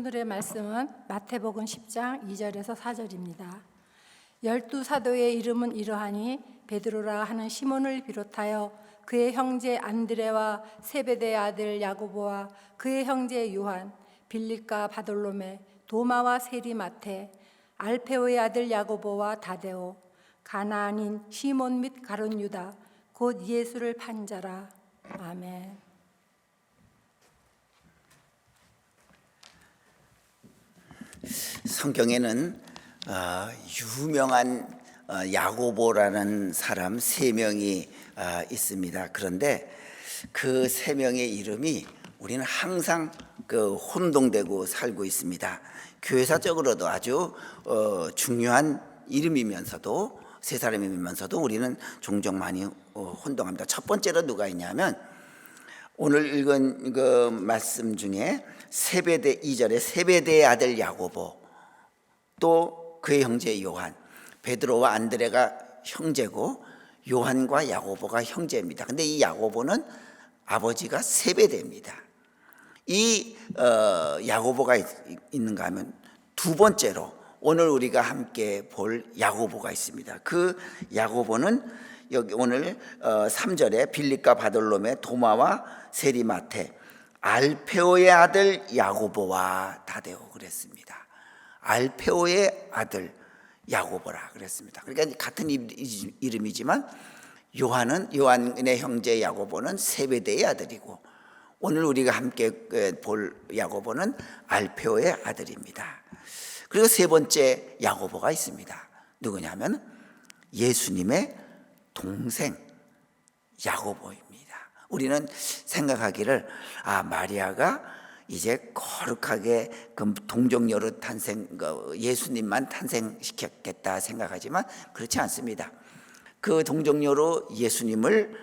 오늘의 말씀은 마태복음 10장 2절에서 4절입니다. 12사도의 이름은 이러하니 베드로라 하는 시몬을 비롯하여 그의 형제 안드레와 세베대의 아들 야고보와 그의 형제 요한, 빌립과 바돌로메, 도마와 세리마테, 알페오의 아들 야고보와 다데오, 가나안인 시몬 및 가룟 유다, 곧 예수를 판 자라. 아멘. 성경에는 유명한 야고보라는 사람 세 명이 있습니다. 그런데 그 세 명의 이름이 우리는 항상 혼동되고 살고 있습니다. 교회사적으로도 아주 중요한 이름이면서도 세 사람이면서도 우리는 종종 많이 혼동합니다. 첫 번째로 누가 있냐면 오늘 읽은 그 말씀 중에 세베대 2절에 세베대의 아들 야고보, 또 그의 형제 요한, 베드로와 안드레가 형제고 요한과 야고보가 형제입니다. 근데 이 야고보는 아버지가 세베대입니다. 이 야고보가 있는가 하면 두 번째로 오늘 우리가 함께 볼 야고보가 있습니다. 그 야고보는 여기 오늘 3절에 빌립과 바돌로메, 도마와 세리마테, 알페오의 아들 야고보와 다데오 그랬습니다. 알페오의 아들 야고보라 그랬습니다. 그러니까 같은 이름이지만 요한의 형제 야고보는 세베대의 아들이고 오늘 우리가 함께 볼 야고보는 알페오의 아들입니다. 그리고 세 번째 야고보가 있습니다. 누구냐면 예수님의 동생 야고보입니다. 우리는 생각하기를 마리아가 이제 거룩하게 그 동정녀로 예수님만 탄생시켰겠다 생각하지만 그렇지 않습니다. 그 동정녀로 예수님을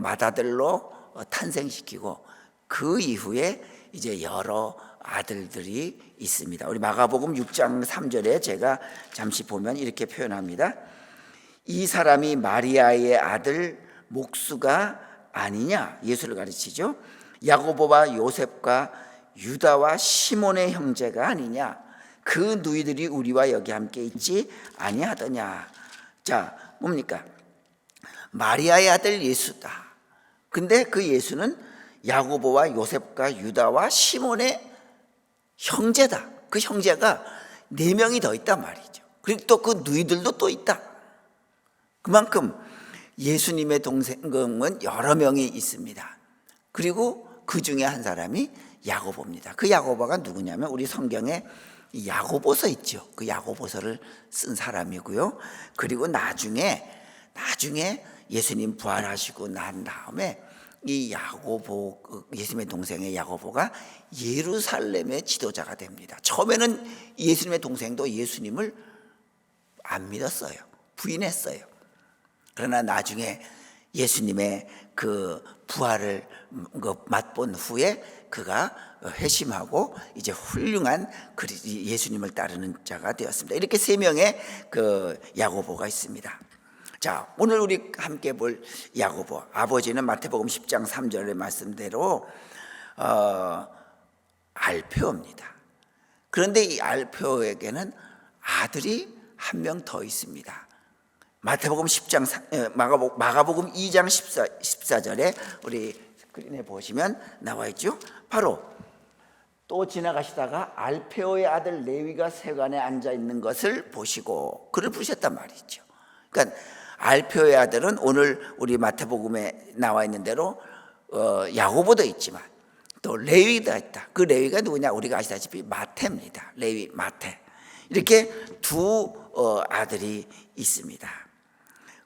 맏아들로 탄생시키고 그 이후에 이제 여러 아들들이 있습니다. 우리 마가복음 6장 3절에 제가 잠시 보면 이렇게 표현합니다. 이 사람이 마리아의 아들 목수가 아니냐, 예수를 가르치죠. 야고보와 요셉과 유다와 시몬의 형제가 아니냐, 그 누이들이 우리와 여기 함께 있지 아니하더냐. 자, 뭡니까? 마리아의 아들 예수다. 근데 그 예수는 야고보와 요셉과 유다와 시몬의 형제다. 그 형제가 4명이 더 있단 말이죠. 그리고 또 그 누이들도 또 있다. 그만큼 예수님의 동생은 여러 명이 있습니다. 그리고 그 중에 한 사람이 야고보입니다. 그 야고보가 누구냐면 우리 성경에 야고보서 있죠. 그 야고보서를 쓴 사람이고요. 그리고 나중에 예수님 부활하시고 난 다음에 이 야고보, 예수님의 동생의 야고보가 예루살렘의 지도자가 됩니다. 처음에는 예수님의 동생도 예수님을 안 믿었어요. 부인했어요. 그러나 나중에 예수님의 그 부활을 맛본 후에 그가 회심하고 이제 훌륭한 예수님을 따르는 자가 되었습니다. 이렇게 3명의 그 야고보가 있습니다. 자, 오늘 우리 함께 볼 야고보, 아버지는 마태복음 10장 3절의 말씀대로 알페오입니다. 그런데 이 알페오에게는 아들이 한 명 더 있습니다. 마태복음 10장 마가복음 2장 14절에 우리 스크린에 보시면 나와 있죠. 바로 또 지나가시다가 알페오의 아들 레위가 세관에 앉아 있는 것을 보시고 그를 부르셨단 말이죠. 그러니까 알페오의 아들은 오늘 우리 마태복음에 나와 있는 대로 야고보도 있지만 또 레위가 있다. 그 레위가 누구냐? 우리가 아시다시피 마태입니다. 레위, 마태. 이렇게 두 아들이 있습니다.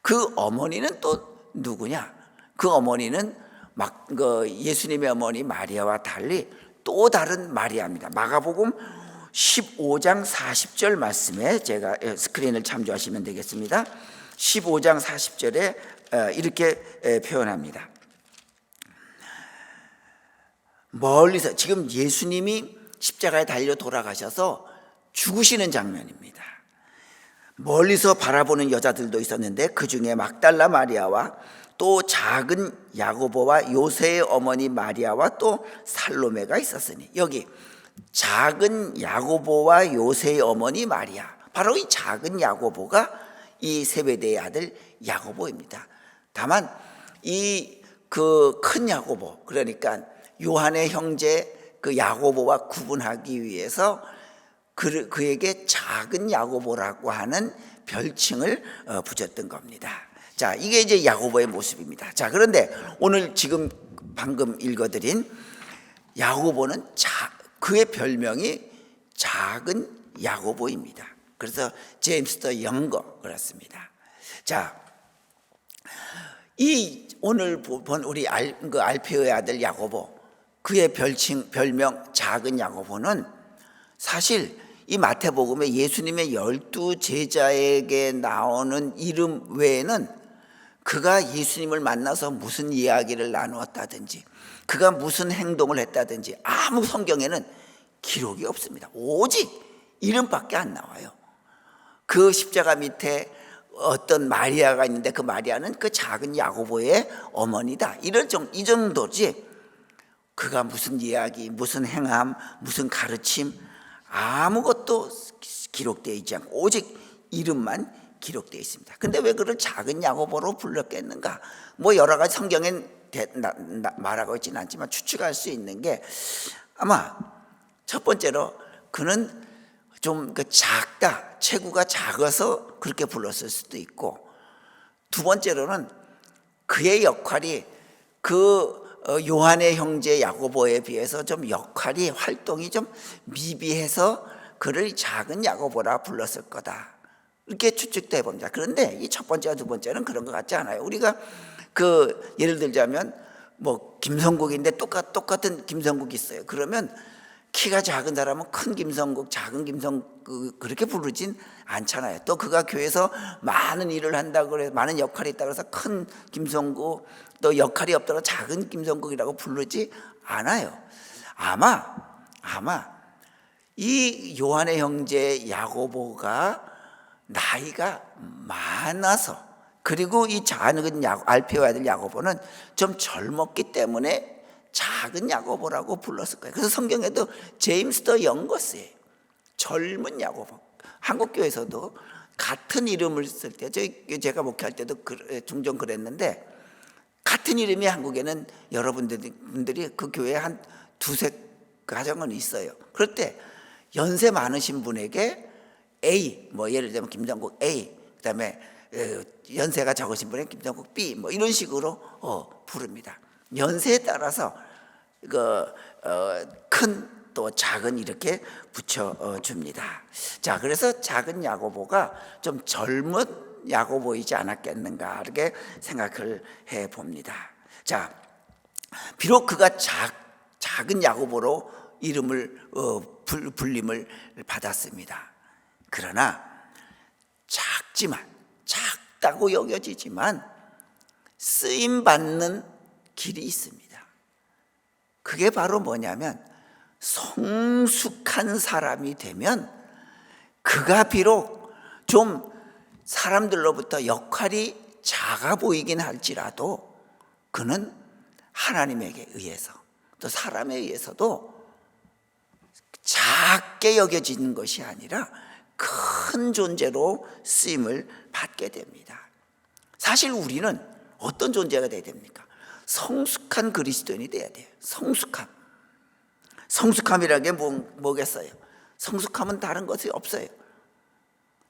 그 어머니는 또 누구냐? 그 어머니는 예수님의 어머니 마리아와 달리 또 다른 마리아입니다. 마가복음 15장 40절 말씀에 제가 스크린을 참조하시면 되겠습니다. 15장 40절에 이렇게 표현합니다. 멀리서 지금 예수님이 십자가에 달려 돌아가셔서 죽으시는 장면입니다. 멀리서 바라보는 여자들도 있었는데 그 중에 막달라 마리아와 또 작은 야고보와 요새의 어머니 마리아와 또 살로메가 있었으니 여기 작은 야고보와 요새의 어머니 마리아, 바로 이 작은 야고보가 이 세베대의 아들 야고보입니다. 다만 이 그 큰 야고보, 그러니까 요한의 형제 그 야고보와 구분하기 위해서 그에게 작은 야고보라고 하는 별칭을 붙였던 겁니다. 자, 이게 이제 야고보의 모습입니다. 자, 그런데 오늘 지금 방금 읽어드린 야고보는 그의 별명이 작은 야고보입니다. 그래서 제임스 더 영거 그렇습니다. 자, 이 오늘 본 우리 알페오의 아들 야고보, 그의 별명 작은 야고보는 사실 이 마태복음에 예수님의 12 제자에게 나오는 이름 외에는 그가 예수님을 만나서 무슨 이야기를 나누었다든지 그가 무슨 행동을 했다든지 아무 성경에는 기록이 없습니다. 오직 이름밖에 안 나와요. 그 십자가 밑에 어떤 마리아가 있는데 그 마리아는 그 작은 야고보의 어머니다, 이 정도지 그가 무슨 이야기, 무슨 행함, 무슨 가르침 아무것도 기록되어 있지 않고 오직 이름만 기록되어 있습니다. 근데 왜 그를 작은 야고보로 불렀겠는가? 뭐 여러 가지 성경엔 말하고 있지는 않지만 추측할 수 있는 게, 아마 첫 번째로 그는 좀 작다, 체구가 작아서 그렇게 불렀을 수도 있고, 두 번째로는 그의 역할이 그 요한의 형제 야고보에 비해서 좀 역할이, 활동이 좀 미비해서 그를 작은 야고보라 불렀을 거다, 이렇게 추측돼 봅니다. 그런데 이 첫 번째와 두 번째는 그런 것 같지 않아요. 우리가 예를 들자면 뭐 김성국인데 똑같은 김성국이 있어요. 그러면 키가 작은 사람은 큰 김성국, 작은 김성국 그렇게 부르진 않잖아요. 또 그가 교회에서 많은 일을 한다고 그래서 많은 역할이 있다고 해서 큰 김성국, 또 역할이 없다고 작은 김성국이라고 부르지 않아요. 아마 이 요한의 형제 야고보가 나이가 많아서, 그리고 이 작은 알페오의 아들 야고보는 좀 젊었기 때문에 작은 야고보라고 불렀을 거예요. 그래서 성경에도 제임스 더 영거스예요. 젊은 야고보. 한국교회에서도 같은 이름을 쓸 때, 제가 목회할 때도 종종 그랬는데, 같은 이름이 한국에는 여러분들이 그 교회에 한 두세 가정은 있어요. 그럴 때 연세 많으신 분에게 A, 뭐 예를 들면 김정국 A, 그다음에 연세가 적으신 분에게 김정국 B, 뭐 이런 식으로 부릅니다. 연세에 따라서 큰 또 작은 이렇게 붙여줍니다. 자, 그래서 작은 야고보가 좀 젊은 야고보이지 않았겠는가, 이렇게 생각을 해봅니다. 자, 비록 그가 작은 야고보로 이름을 불림을 받았습니다. 그러나 작다고 여겨지지만 쓰임받는 길이 있습니다. 그게 바로 뭐냐면, 성숙한 사람이 되면 그가 비록 좀 사람들로부터 역할이 작아 보이긴 할지라도 그는 하나님에게 의해서, 또 사람에 의해서도 작게 여겨지는 것이 아니라 큰 존재로 쓰임을 받게 됩니다. 사실 우리는 어떤 존재가 돼야 됩니까? 성숙한 그리스도인이 돼야 돼요. 성숙함이라는 게 뭐겠어요? 성숙함은 다른 것이 없어요.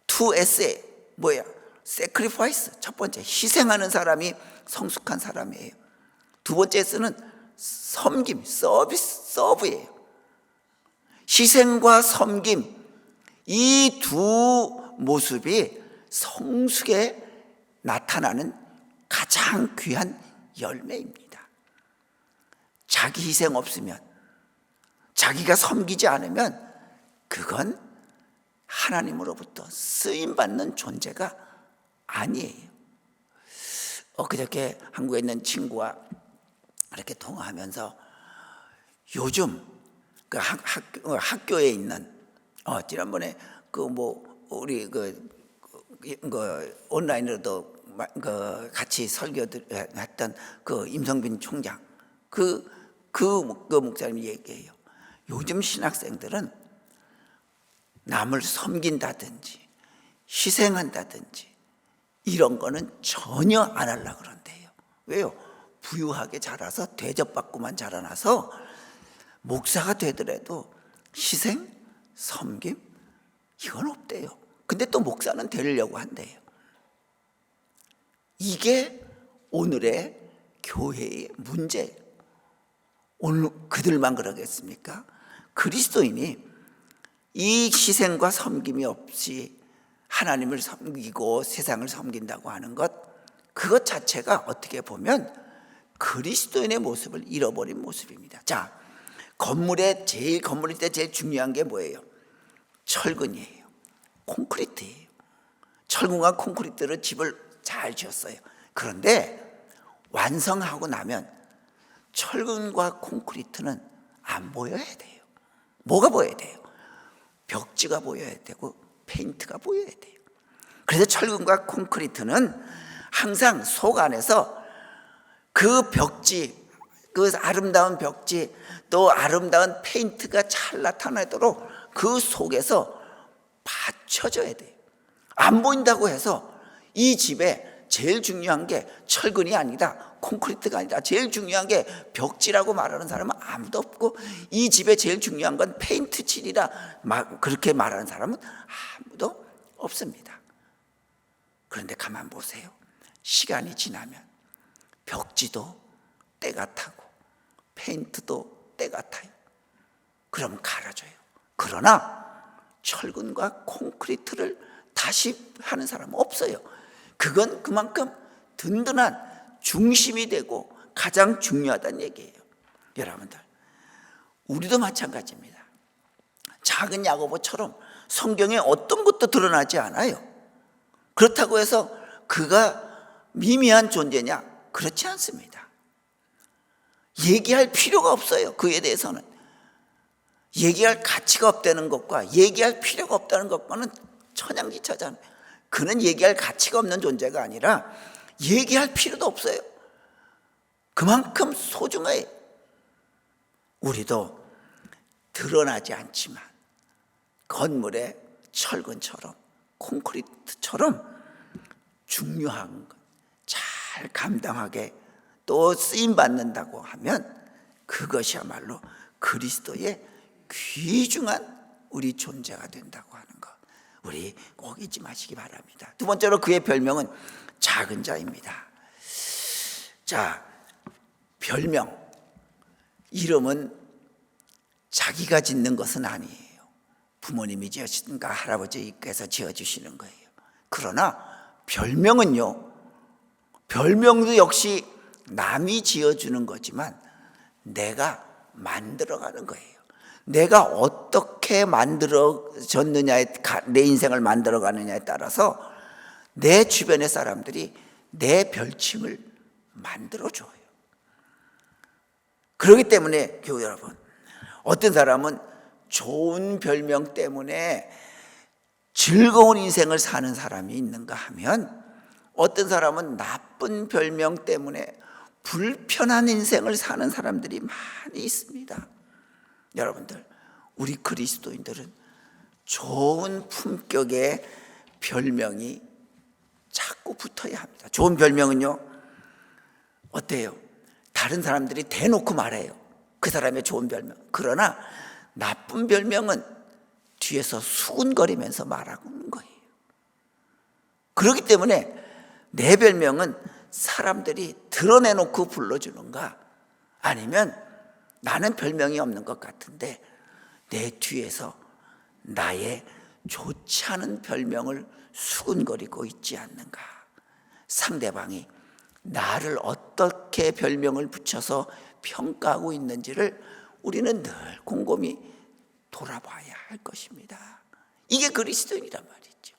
To essay, 뭐야? sacrifice, 첫 번째 희생하는 사람이 성숙한 사람이에요. 두 번째 S는 섬김, 서브예요. 희생과 섬김, 이 두 모습이 성숙에 나타나는 가장 귀한 열매입니다. 자기 희생 없으면, 자기가 섬기지 않으면 그건 하나님으로부터 쓰임받는 존재가 아니에요. 그저께 한국에 있는 친구와 이렇게 통화하면서 요즘 그 학교에 있는 지난번에 우리 온라인으로도 같이 설교했던 그 임성빈 총장 그 목사님이 얘기해요. 요즘 신학생들은 남을 섬긴다든지 희생한다든지 이런 거는 전혀 안 하려고 그런대요. 왜요? 부유하게 자라서 대접받고만 자라나서 목사가 되더라도 희생, 섬김 이건 없대요. 근데 또 목사는 되려고 한대요. 이게 오늘의 교회의 문제예요. 오늘 그들만 그러겠습니까? 그리스도인이 이 희생과 섬김이 없이 하나님을 섬기고 세상을 섬긴다고 하는 것, 그것 자체가 어떻게 보면 그리스도인의 모습을 잃어버린 모습입니다. 자, 건물일 때 제일 중요한 게 뭐예요? 철근이에요. 콘크리트예요. 철근과 콘크리트로 집을 잘 지었어요. 그런데 완성하고 나면 철근과 콘크리트는 안 보여야 돼요. 뭐가 보여야 돼요? 벽지가 보여야 되고 페인트가 보여야 돼요. 그래서 철근과 콘크리트는 항상 속 안에서 그 벽지, 그 아름다운 벽지, 또 아름다운 페인트가 잘 나타나도록 그 속에서 받쳐져야 돼요. 안 보인다고 해서 이 집에 제일 중요한 게 철근이 아니다, 콘크리트가 아니다, 제일 중요한 게 벽지라고 말하는 사람은 아무도 없고, 이 집에 제일 중요한 건 페인트 칠이라 그렇게 말하는 사람은 아무도 없습니다. 그런데 가만 보세요. 시간이 지나면 벽지도 때가 타고 페인트도 때가 타요. 그럼 갈아줘요. 그러나 철근과 콘크리트를 다시 하는 사람은 없어요. 그건 그만큼 든든한 중심이 되고 가장 중요하다는 얘기예요. 여러분들, 우리도 마찬가지입니다. 작은 야고보처럼 성경에 어떤 것도 드러나지 않아요. 그렇다고 해서 그가 미미한 존재냐? 그렇지 않습니다. 얘기할 필요가 없어요. 그에 대해서는 얘기할 가치가 없다는 것과 얘기할 필요가 없다는 것과는 천양지차잖아요. 그는 얘기할 가치가 없는 존재가 아니라 얘기할 필요도 없어요. 그만큼 소중해요. 우리도 드러나지 않지만 건물의 철근처럼 콘크리트처럼 중요한 것 잘 감당하게 또 쓰임받는다고 하면 그것이야말로 그리스도의 귀중한 우리 존재가 된다고 하는 것, 우리 꼭 잊지 마시기 바랍니다. 두 번째로 그의 별명은 작은 자입니다. 자, 별명, 이름은 자기가 짓는 것은 아니에요. 부모님이 지으시든가 할아버지께서 지어주시는 거예요. 그러나 별명은요, 별명도 역시 남이 지어주는 거지만 내가 만들어가는 거예요. 내가 어떻게 만들어졌느냐에, 내 인생을 만들어가느냐에 따라서 내 주변의 사람들이 내 별칭을 만들어줘요. 그렇기 때문에 교회 여러분, 어떤 사람은 좋은 별명 때문에 즐거운 인생을 사는 사람이 있는가 하면, 어떤 사람은 나쁜 별명 때문에 불편한 인생을 사는 사람들이 많이 있습니다. 여러분들, 우리 그리스도인들은 좋은 품격의 별명이 자꾸 붙어야 합니다. 좋은 별명은요, 어때요? 다른 사람들이 대놓고 말해요. 그 사람의 좋은 별명. 그러나 나쁜 별명은 뒤에서 수군거리면서 말하고 있는 거예요. 그렇기 때문에 내 별명은 사람들이 드러내놓고 불러주는가, 아니면 나는 별명이 없는 것 같은데 내 뒤에서 나의 좋지 않은 별명을 수군거리고 있지 않는가, 상대방이 나를 어떻게 별명을 붙여서 평가하고 있는지를 우리는 늘 곰곰이 돌아봐야 할 것입니다. 이게 그리스도인이란 말이죠.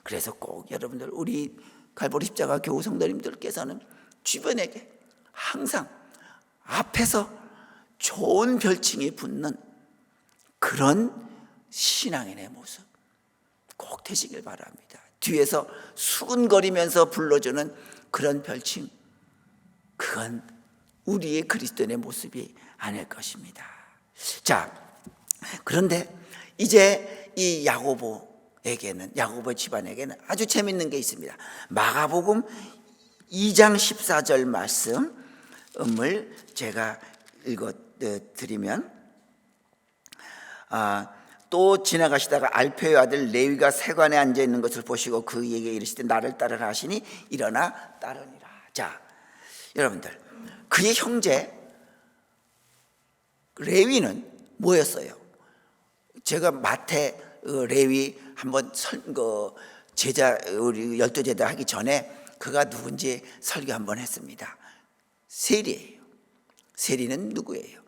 그래서 꼭 여러분들, 우리 갈보리 십자가 교우 성도님들께서는 주변에게 항상 앞에서 좋은 별칭이 붙는 그런 신앙인의 모습 꼭 되시길 바랍니다. 뒤에서 수군거리면서 불러주는 그런 별칭, 그건 우리의 그리스도인의 모습이 아닐 것입니다. 자, 그런데 이제 이 야고보 집안에게는 아주 재밌는 게 있습니다. 마가복음 2장 14절 말씀을 제가 읽어 드리면, 또 지나가시다가 알페의 아들 레위가 세관에 앉아 있는 것을 보시고 그에게 이르시되 나를 따르라 하시니 일어나 따르니라. 자, 여러분들, 그의 형제 레위는 뭐였어요? 제가 마태 레위 한번 제자, 우리 12제자 하기 전에 그가 누군지 설교 한번 했습니다. 세리예요. 세리는 누구예요?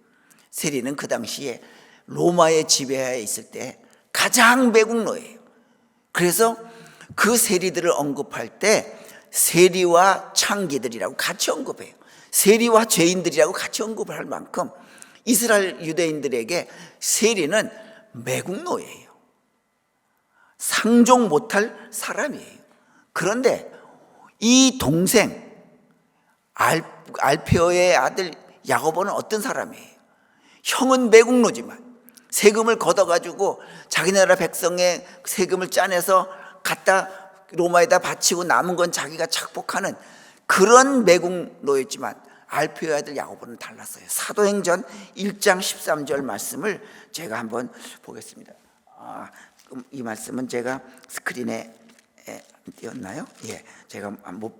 세리는 그 당시에 로마의 지배하에 있을 때 가장 매국노예요. 그래서 그 세리들을 언급할 때 세리와 창기들이라고 같이 언급해요. 세리와 죄인들이라고 같이 언급을 할 만큼 이스라엘 유대인들에게 세리는 매국노예요. 상종 못할 사람이에요. 그런데 이 동생 알페오의 아들 야고보는 어떤 사람이에요? 형은 매국노지만 세금을 걷어가지고 자기 나라 백성의 세금을 짜내서 갖다 로마에다 바치고 남은 건 자기가 착복하는 그런 매국노였지만 알페오의 아들 야고보는 달랐어요. 사도행전 1장 13절 말씀을 제가 한번 보겠습니다. 이 말씀은 제가 스크린에 띄었나요? 예, 제가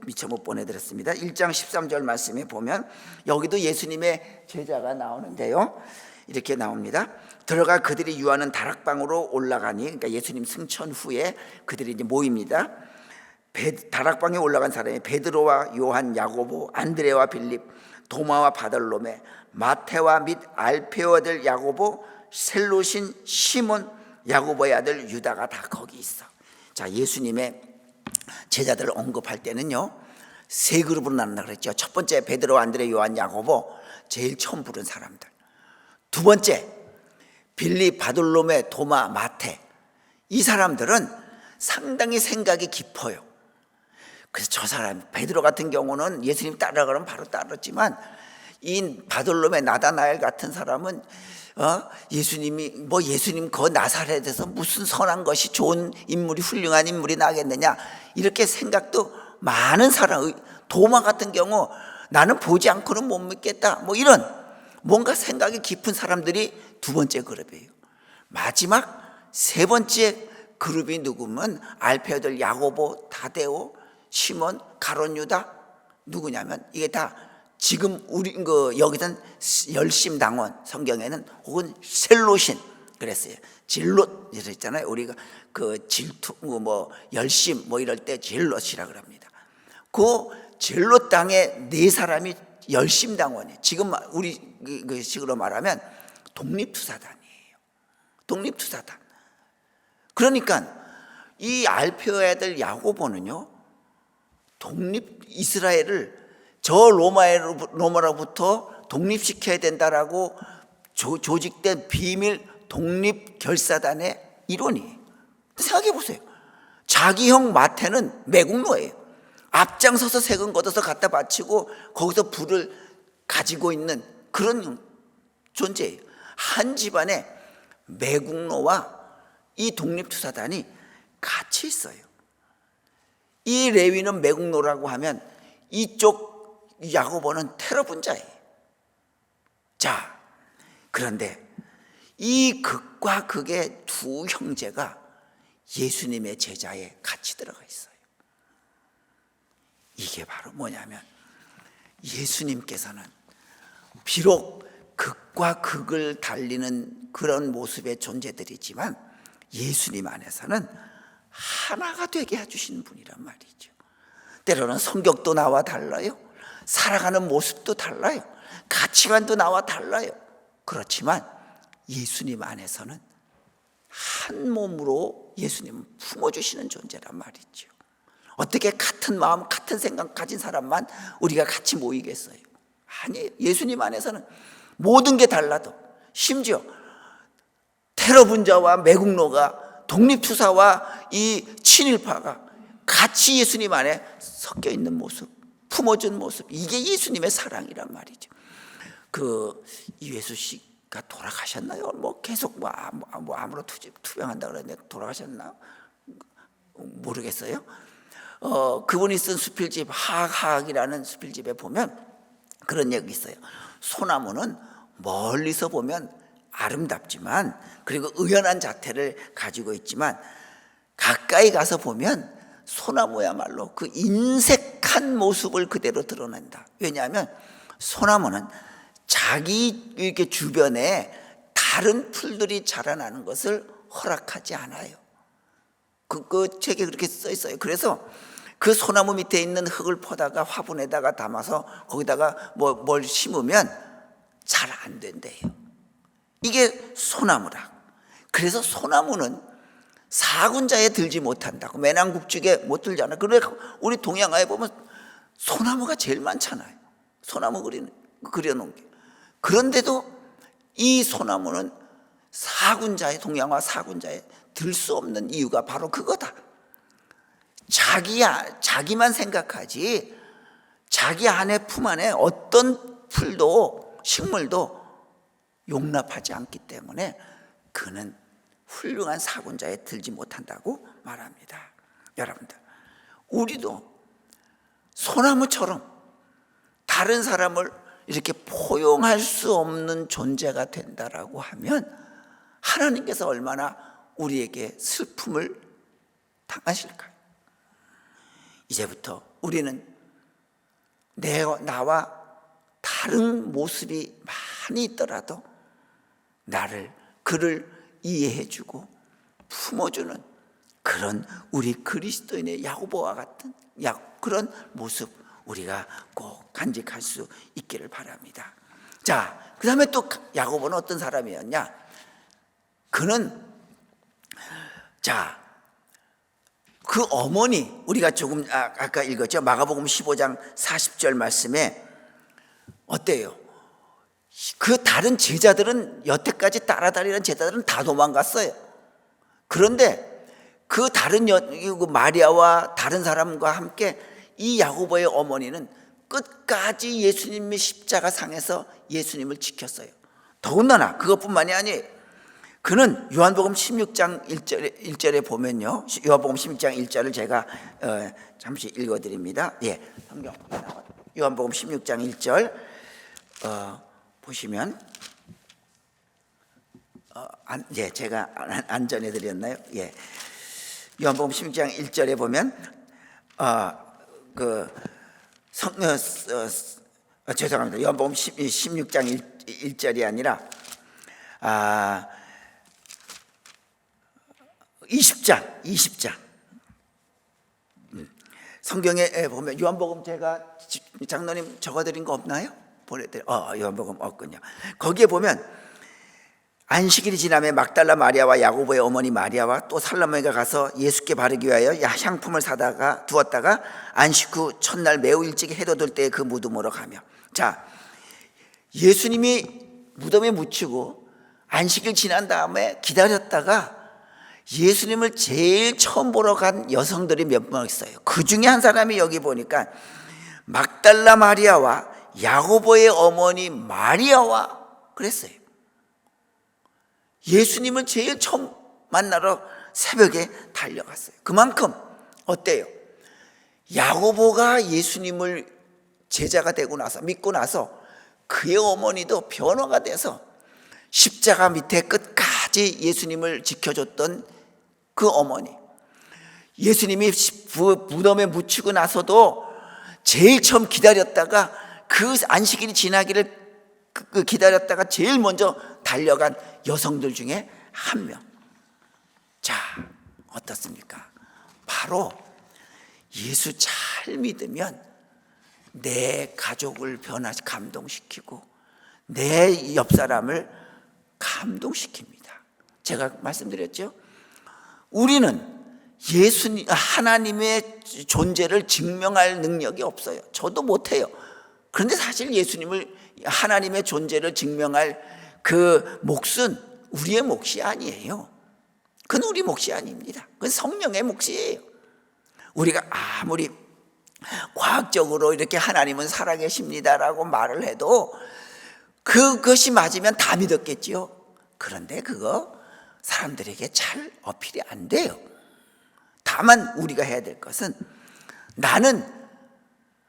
미처 못 보내드렸습니다. 1장 13절 말씀에 보면 여기도 예수님의 제자가 나오는데요, 이렇게 나옵니다. 들어가 그들이 유하는 다락방으로 올라가니, 그러니까 예수님 승천 후에 그들이 이제 모입니다. 다락방에 올라간 사람이 베드로와 요한, 야고보, 안드레와 빌립, 도마와 바돌로메, 마테와 및 알페오 아들 야고보, 셀롯인 시몬, 야고보의 아들 유다가 다 거기 있어. 자, 예수님의 제자들을 언급할 때는요, 세 그룹으로 나눈다 그랬죠. 첫 번째 베드로, 안드레, 요한, 야고보, 제일 처음 부른 사람들. 두 번째 빌립, 바돌로메, 도마, 마테. 이 사람들은 상당히 생각이 깊어요. 그래서 저 사람 베드로 같은 경우는 예수님 따라가면 바로 따랐지만, 이 바돌로메, 나다나엘 같은 사람은 예수님 그 나사렛에서 무슨 선한 것이 좋은 인물이, 훌륭한 인물이 나겠느냐, 이렇게 생각도 많은 사람. 도마 같은 경우 나는 보지 않고는 못 믿겠다, 이런 뭔가 생각이 깊은 사람들이 두 번째 그룹이에요. 마지막 세 번째 그룹이 누구면 알페오들 야고보, 다데오, 시몬, 가룟 유다. 누구냐면 이게 다 지금 우리 여기서는 열심당원, 성경에는 혹은 셀롯인 그랬어요. 질롯 있잖아요. 우리가 그 질투 열심 이럴 때 질롯이라 그럽니다. 그 질롯 당의 네 사람이 열심당원이에요. 지금 우리 그 식으로 말하면 독립투사단이에요. 독립투사단. 그러니까 이 알페오 애들 야고보는요, 이스라엘을 저 로마로부터 독립시켜야 된다라고 조직된 비밀 독립결사단의 일원이에요. 생각해 보세요. 자기 형 마태는 매국노예요. 앞장서서 세금 걷어서 갖다 바치고 거기서 부를 가지고 있는 그런 존재예요. 한 집안에 매국노와 이 독립투사단이 같이 있어요. 이 레위는 매국노라고 하면 이쪽 야고보는 테러 분자예요. 자, 그런데 이 극과 극의 두 형제가 예수님의 제자에 같이 들어가 있어요. 이게 바로 뭐냐면, 예수님께서는 비록 극과 극을 달리는 그런 모습의 존재들이지만 예수님 안에서는 하나가 되게 해주시는 분이란 말이죠. 때로는 성격도 나와 달라요. 살아가는 모습도 달라요. 가치관도 나와 달라요. 그렇지만 예수님 안에서는 한 몸으로 예수님은 품어주시는 존재란 말이죠. 어떻게 같은 마음, 같은 생각 가진 사람만 우리가 같이 모이겠어요? 아니, 예수님 안에서는 모든 게 달라도, 심지어 테러 분자와 매국노가, 독립투사와 이 친일파가 같이 예수님 안에 섞여 있는 모습, 품어준 모습, 이게 예수님의 사랑이란 말이죠. 그 이회수 씨 그러니까 돌아가셨나요? 뭐 계속 뭐 암으로 투병한다 그랬는데 돌아가셨나? 모르겠어요. 그분이 쓴 수필집 하학이라는 수필집에 보면 그런 얘기 있어요. 소나무는 멀리서 보면 아름답지만, 그리고 의연한 자태를 가지고 있지만, 가까이 가서 보면 소나무야말로 그 인색한 모습을 그대로 드러낸다. 왜냐하면 소나무는 자기 이렇게 주변에 다른 풀들이 자라나는 것을 허락하지 않아요. 그 책에 그렇게 써 있어요. 그래서 그 소나무 밑에 있는 흙을 퍼다가 화분에다가 담아서 거기다가 뭘 심으면 잘 안 된대요. 이게 소나무라. 그래서 소나무는 사군자에 들지 못한다고, 매낭국죽에 못 들잖아. 그러니까 우리 동양화에 보면 소나무가 제일 많잖아요. 소나무 그려놓은 게. 그런데도 이 소나무는 동양화 사군자에 들 수 없는 이유가 바로 그거다. 자기만 생각하지 자기 안에 품 안에 어떤 풀도 식물도 용납하지 않기 때문에 그는 훌륭한 사군자에 들지 못한다고 말합니다. 여러분들, 우리도 소나무처럼 다른 사람을 이렇게 포용할 수 없는 존재가 된다라고 하면 하나님께서 얼마나 우리에게 슬픔을 당하실까요? 이제부터 우리는 나와 다른 모습이 많이 있더라도 그를 이해해주고 품어주는 그런 우리 그리스도인의 야고보와 같은 그런 모습 우리가 꼭 간직할 수 있기를 바랍니다. 자, 그 다음에 또 야고보는 어떤 사람이었냐? 그는 그 어머니, 우리가 조금 아까 읽었죠? 마가복음 15장 40절 말씀에 어때요? 그 다른 제자들은, 여태까지 따라다니는 제자들은 다 도망갔어요. 그런데 그 다른 마리아와 다른 사람과 함께 이 야고보의 어머니는 끝까지 예수님의 십자가 상에서 예수님을 지켰어요. 더군다나 그것뿐만이 아니에요. 그는 요한복음 16장 1절에 보면요, 요한복음 16장 1절을 제가 잠시 읽어드립니다. 예, 성경 요한복음 16장 1절 보시면 제가 안 전해드렸나요? 예, 요한복음 16장 1절에 보면 죄송합니다. 요한복음 16장 1절이 아니라 20장 성경에 보면, 요한복음 제가 장로님 적어드린 거 없나요? 요한복음 없군요. 거기에 보면 안식일이 지나면 막달라 마리아와 야고보의 어머니 마리아와 또 살로메가 가서 예수께 바르기 위하여 향품을 사다가 두었다가 안식 후 첫날 매우 일찍 해돋을 때에 그 무덤으로 가며. 자, 예수님이 무덤에 묻히고 안식일 지난 다음에 기다렸다가 예수님을 제일 처음 보러 간 여성들이 몇 명 있어요. 그 중에 한 사람이 여기 보니까 막달라 마리아와 야고보의 어머니 마리아와 그랬어요. 예수님을 제일 처음 만나러 새벽에 달려갔어요. 그만큼 어때요? 야고보가 예수님을 제자가 되고 나서, 믿고 나서 그의 어머니도 변화가 돼서 십자가 밑에 끝까지 예수님을 지켜줬던 그 어머니, 예수님이 무덤에 묻히고 나서도 제일 처음 기다렸다가 그 안식일이 지나기를 기다렸다가 제일 먼저 달려간 여성들 중에 한 명. 자, 어떻습니까? 바로 예수 잘 믿으면 내 가족을 감동시키고 내 옆 사람을 감동시킵니다. 제가 말씀드렸죠? 우리는 하나님의 존재를 증명할 능력이 없어요. 저도 못해요. 그런데 사실 하나님의 존재를 증명할 그 몫은 우리의 몫이 아니에요. 그건 우리 몫이 아닙니다. 그건 성령의 몫이에요. 우리가 아무리 과학적으로 이렇게 하나님은 살아계십니다라고 말을 해도 그것이 맞으면 다 믿었겠지요. 그런데 그거 사람들에게 잘 어필이 안 돼요. 다만 우리가 해야 될 것은 나는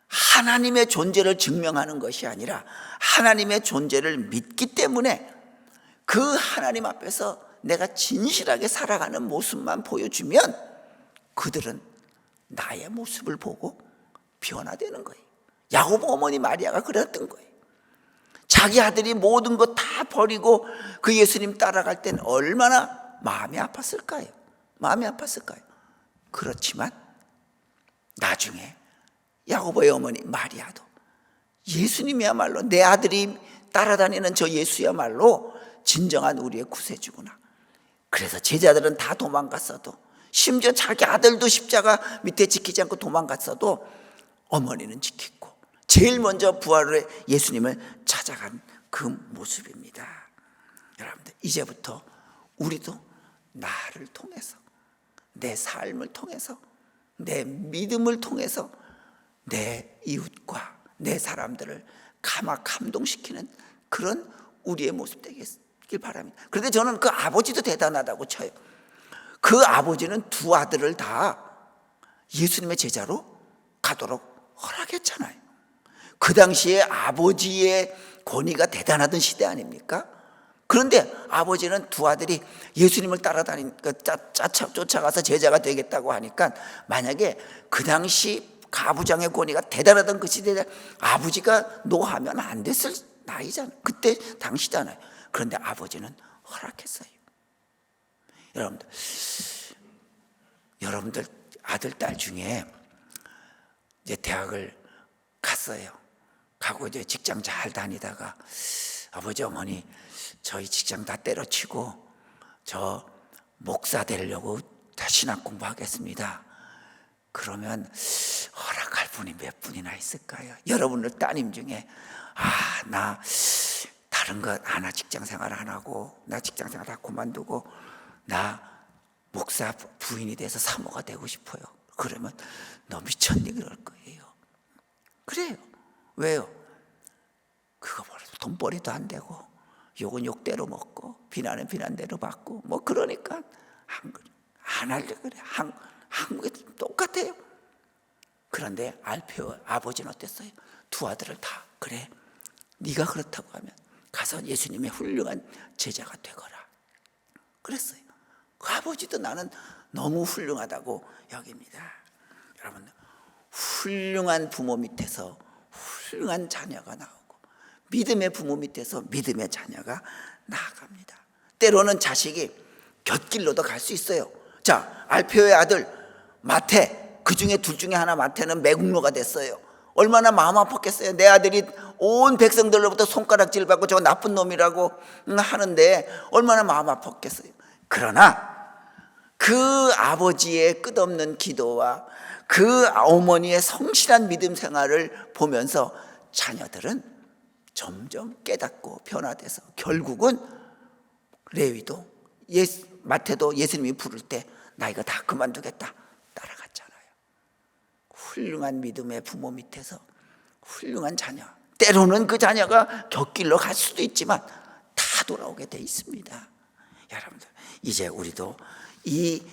하나님의 존재를 증명하는 것이 아니라 하나님의 존재를 믿기 때문에 그 하나님 앞에서 내가 진실하게 살아가는 모습만 보여주면 그들은 나의 모습을 보고 변화되는 거예요. 야고보 어머니 마리아가 그랬던 거예요. 자기 아들이 모든 것 다 버리고 그 예수님 따라갈 땐 얼마나 마음이 아팠을까요? 마음이 아팠을까요? 그렇지만 나중에 야고보의 어머니 마리아도 예수님이야말로 내 아들이 따라다니는 저 예수야말로 진정한 우리의 구세주구나. 그래서 제자들은 다 도망갔어도, 심지어 자기 아들도 십자가 밑에 지키지 않고 도망갔어도 어머니는 지키고 제일 먼저 부활의 예수님을 찾아간 그 모습입니다. 여러분들, 이제부터 우리도 나를 통해서, 내 삶을 통해서, 내 믿음을 통해서 내 이웃과 내 사람들을 감동시키는 그런 우리의 모습 되길 바랍니다. 그런데 저는 그 아버지도 대단하다고 쳐요. 그 아버지는 두 아들을 다 예수님의 제자로 가도록 허락했잖아요. 그 당시에 아버지의 권위가 대단하던 시대 아닙니까? 그런데 아버지는 두 아들이 예수님을 따라다니니까 쫓아가서 제자가 되겠다고 하니까, 만약에 그 당시 가부장의 권위가 대단하던 그 시대에 아버지가 노하면 안 됐을 나이잖아요. 그때 당시잖아요. 그런데 아버지는 허락했어요. 여러분들 아들, 딸 중에 이제 대학을 갔어요. 가고 이제 직장 잘 다니다가 아버지, 어머니, 저희 직장 다 때려치고 저 목사 되려고 다 신학 공부하겠습니다. 그러면 허락할 분이 몇 분이나 있을까요? 여러분들 따님 중에 나 다른 거 하나 직장 생활 안 하고, 나 직장 생활 다 그만두고 나 목사 부인이 돼서 사모가 되고 싶어요. 그러면 너 미쳤니? 그럴 거예요. 그래요. 왜요? 그거 버려도 돈벌이도 안 되고, 욕은 욕대로 먹고, 비난은 비난대로 받고, 뭐 그러니까 안 하려고 그래. 한국에 똑같아요. 그런데 알페오 아버지는 어땠어요? 두 아들을 다, 그래, 네가 그렇다고 하면 가서 예수님의 훌륭한 제자가 되거라 그랬어요. 그 아버지도 나는 너무 훌륭하다고 여깁니다. 여러분, 훌륭한 부모 밑에서 훌륭한 자녀가 나오고, 믿음의 부모 밑에서 믿음의 자녀가 나아갑니다. 때로는 자식이 곁길로도 갈 수 있어요. 자, 알페오의 아들 마태, 그 중에 둘 중에 하나, 마태는 매국노가 됐어요. 얼마나 마음 아팠겠어요. 내 아들이 온 백성들로부터 손가락질 받고 저 나쁜 놈이라고 하는데 얼마나 마음 아팠겠어요. 그러나 그 아버지의 끝없는 기도와 그 어머니의 성실한 믿음 생활을 보면서 자녀들은 점점 깨닫고 변화돼서 결국은 레위도, 마태도 예수님이 부를 때 나 이거 다 그만두겠다 따라갔잖아요. 훌륭한 믿음의 부모 밑에서 훌륭한 자녀, 때로는 그 자녀가 곁길로 갈 수도 있지만 다 돌아오게 돼 있습니다. 여러분들, 이제 우리도 이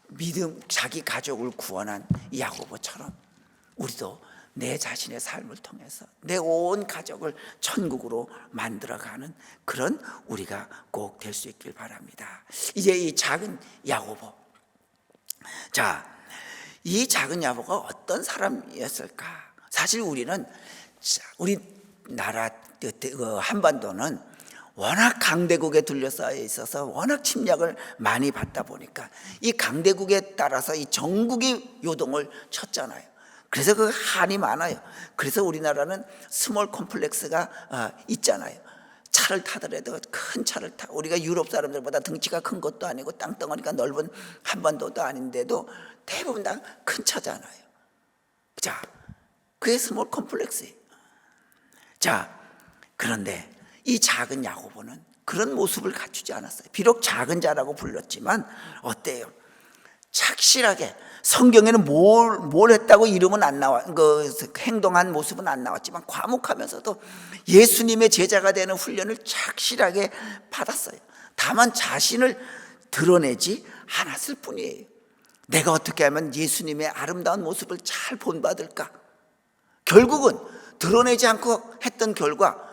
믿음, 자기 가족을 구원한 야고보처럼 우리도 내 자신의 삶을 통해서 내 온 가족을 천국으로 만들어가는 그런 우리가 꼭 될 수 있길 바랍니다. 이제 이 작은 야고보, 자, 이 작은 야고보가 어떤 사람이었을까? 사실 우리는, 우리나라 한반도는 워낙 강대국에 둘러싸여 있어서 워낙 침략을 많이 받다 보니까 이 강대국에 따라서 이 정국이 요동을 쳤잖아요. 그래서 그 한이 많아요. 그래서 우리나라는 스몰 컴플렉스가 있잖아요. 차를 타더라도 큰 차를 타, 우리가 유럽 사람들보다 등치가 큰 것도 아니고 땅덩어리가 넓은 한반도도 아닌데도 대부분 다 큰 차잖아요. 자, 그게 스몰 컴플렉스예요. 자, 그런데 이 작은 야고보는 그런 모습을 갖추지 않았어요. 비록 작은 자라고 불렀지만 어때요? 착실하게 성경에는 뭘 했다고 이름은 안 나와, 행동한 모습은 안 나왔지만 과묵하면서도 예수님의 제자가 되는 훈련을 착실하게 받았어요. 다만 자신을 드러내지 않았을 뿐이에요. 내가 어떻게 하면 예수님의 아름다운 모습을 잘 본받을까? 결국은 드러내지 않고 했던 결과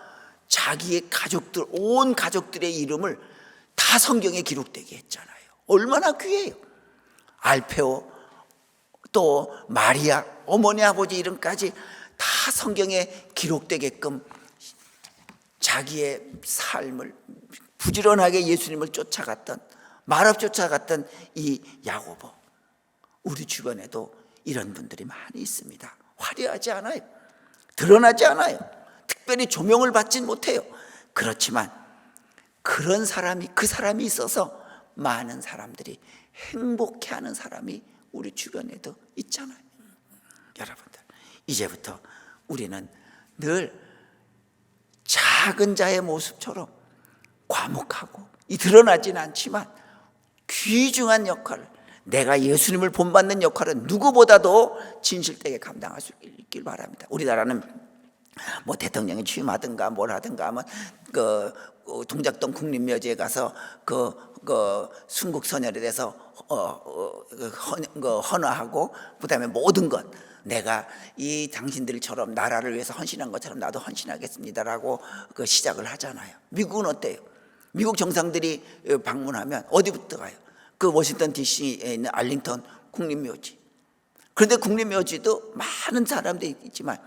자기의 가족들, 온 가족들의 이름을 다 성경에 기록되게 했잖아요. 얼마나 귀해요. 알페오, 또 마리아, 어머니 아버지 이름까지 다 성경에 기록되게끔 자기의 삶을 부지런하게 예수님을 쫓아갔던, 말없 쫓아갔던 이 야고보, 우리 주변에도 이런 분들이 많이 있습니다. 화려하지 않아요. 드러나지 않아요. 특별히 조명을 받진 못해요. 그렇지만 그런 사람이, 그 사람이 있어서 많은 사람들이 행복해하는 사람이 우리 주변에도 있잖아요. 여러분들, 이제부터 우리는 늘 작은 자의 모습처럼 과묵하고 드러나진 않지만 귀중한 역할을, 내가 예수님을 본받는 역할은 누구보다도 진실되게 감당할 수 있길 바랍니다. 우리나라는 뭐 대통령이 취임하든가 뭘 하든가 하면 동작동 국립묘지에 가서 순국선열에 대해서 헌화하고, 그다음에 모든 것, 내가 이 당신들처럼 나라를 위해서 헌신한 것처럼 나도 헌신하겠습니다라고 시작을 하잖아요. 미국은 어때요? 미국 정상들이 방문하면 어디부터 가요? 그 워싱턴 DC에 있는 알링턴 국립묘지. 그런데 국립묘지도 많은 사람들이 있지만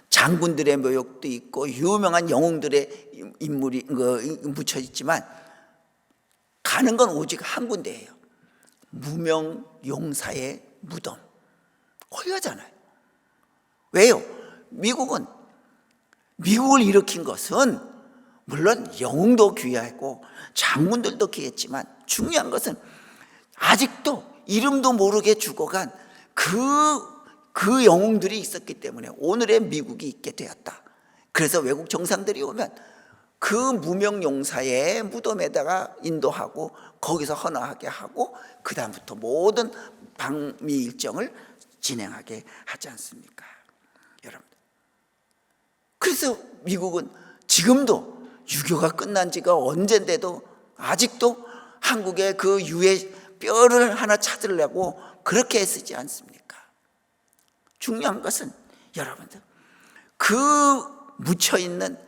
장군들의 묘역도 있고 유명한 영웅들의 인물이 묻혀 있지만 가는 건 오직 한 군데예요. 무명 용사의 무덤. 거기 가잖아요. 왜요? 미국을 일으킨 것은 물론 영웅도 귀하고 장군들도 귀했지만 중요한 것은 아직도 이름도 모르게 죽어간 그 영웅들이 있었기 때문에 오늘의 미국이 있게 되었다. 그래서 외국 정상들이 오면 그 무명 용사의 무덤에다가 인도하고 거기서 헌화하게 하고 그 다음부터 모든 방미 일정을 진행하게 하지 않습니까? 여러분, 그래서 미국은 지금도 유교가 끝난 지가 언젠데도 아직도 한국의 그 유의 뼈를 하나 찾으려고 그렇게 애쓰지 않습니까? 중요한 것은 여러분들, 그 묻혀있는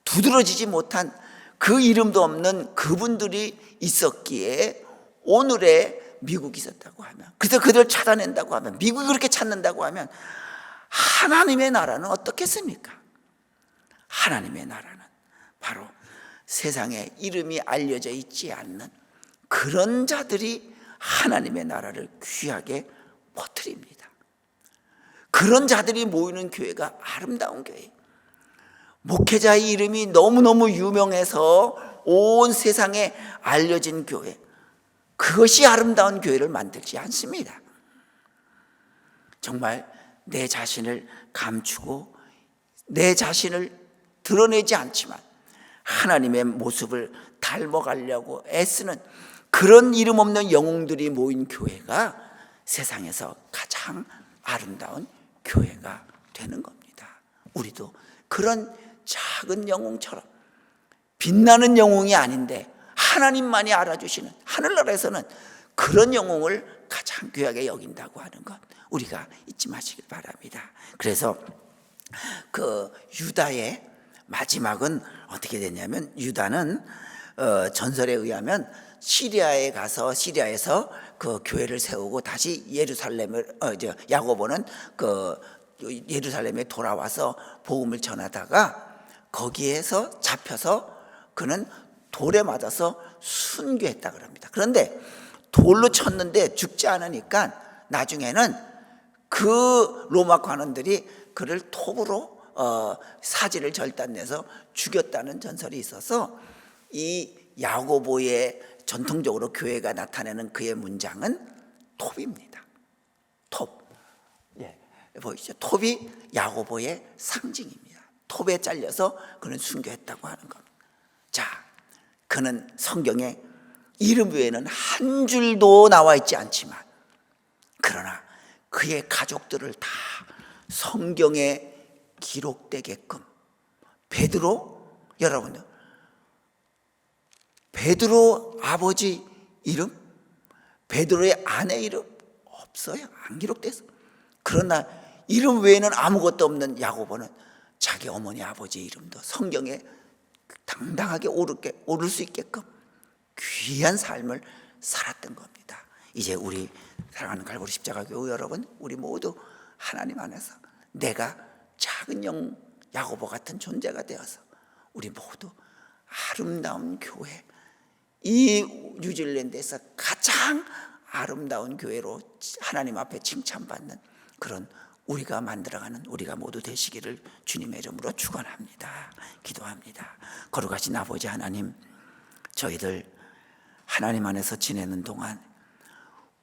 두드러지지 못한 그 이름도 없는 그분들이 있었기에 오늘의 미국이 있었다고 하면, 그래서 그들을 찾아낸다고 하면, 미국이 그렇게 찾는다고 하면 하나님의 나라는 어떻겠습니까? 하나님의 나라는 바로 세상에 이름이 알려져 있지 않는 그런 자들이 하나님의 나라를 귀하게 퍼뜨립니다. 그런 자들이 모이는 교회가 아름다운 교회. 목회자의 이름이 너무너무 유명해서 온 세상에 알려진 교회, 그것이 아름다운 교회를 만들지 않습니다. 정말 내 자신을 감추고 내 자신을 드러내지 않지만 하나님의 모습을 닮아가려고 애쓰는 그런 이름 없는 영웅들이 모인 교회가 세상에서 가장 아름다운 교회가 되는 겁니다. 우리도 그런 작은 영웅처럼, 빛나는 영웅이 아닌데 하나님만이 알아주시는, 하늘나라에서는 그런 영웅을 가장 귀하게 여긴다고 하는 것 우리가 잊지 마시길 바랍니다. 그래서 그 유다의 마지막은 어떻게 되냐면, 유다는 전설에 의하면 시리아에 가서 시리아에서 그 교회를 세우고 다시 예루살렘을 야고보는 그 예루살렘에 돌아와서 복음을 전하다가 거기에서 잡혀서 그는 돌에 맞아서 순교했다 그럽니다. 그런데 돌로 쳤는데 죽지 않으니까 나중에는 그 로마 관원들이 그를 톱으로 사지를 절단내서 죽였다는 전설이 있어서 이 야고보의 전통적으로 교회가 나타내는 그의 문장은 톱입니다. 톱. 보이시죠? 톱이 야고보의 상징입니다. 톱에 잘려서 그는 순교했다고 하는 겁니다. 자, 그는 성경에 이름 외에는 한 줄도 나와 있지 않지만 그러나 그의 가족들을 다 성경에 기록되게끔 여러분들 베드로 아버지 이름, 베드로의 아내 이름 없어요. 안 기록됐어. 그러나 이름 외에는 아무것도 없는 야고보는 자기 어머니 아버지 이름도 성경에 당당하게 오를 수 있게끔 귀한 삶을 살았던 겁니다. 이제 우리 사랑하는 갈보리 십자가교회 여러분, 우리 모두 하나님 안에서 내가 작은 영 야고보 같은 존재가 되어서 우리 모두 아름다운 교회, 이 뉴질랜드에서 가장 아름다운 교회로 하나님 앞에 칭찬받는 그런 우리가 만들어가는 우리가 모두 되시기를 주님의 이름으로 축원합니다. 기도합니다. 거룩하신 아버지 하나님, 저희들 하나님 안에서 지내는 동안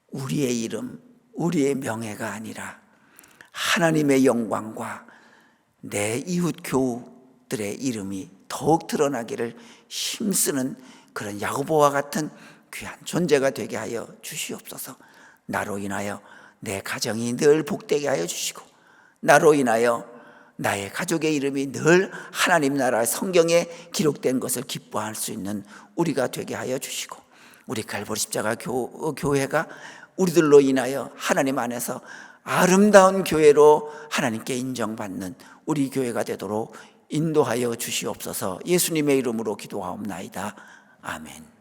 우리의 이름, 우리의 명예가 아니라 하나님의 영광과 내 이웃 교우들의 이름이 더욱 드러나기를 힘쓰는 그런 야고보와 같은 귀한 존재가 되게 하여 주시옵소서. 나로 인하여 내 가정이 늘 복되게 하여 주시고, 나로 인하여 나의 가족의 이름이 늘 하나님 나라 성경에 기록된 것을 기뻐할 수 있는 우리가 되게 하여 주시고, 우리 갈보리 십자가 교회가 우리들로 인하여 하나님 안에서 아름다운 교회로 하나님께 인정받는 우리 교회가 되도록 인도하여 주시옵소서. 예수님의 이름으로 기도하옵나이다. 아멘.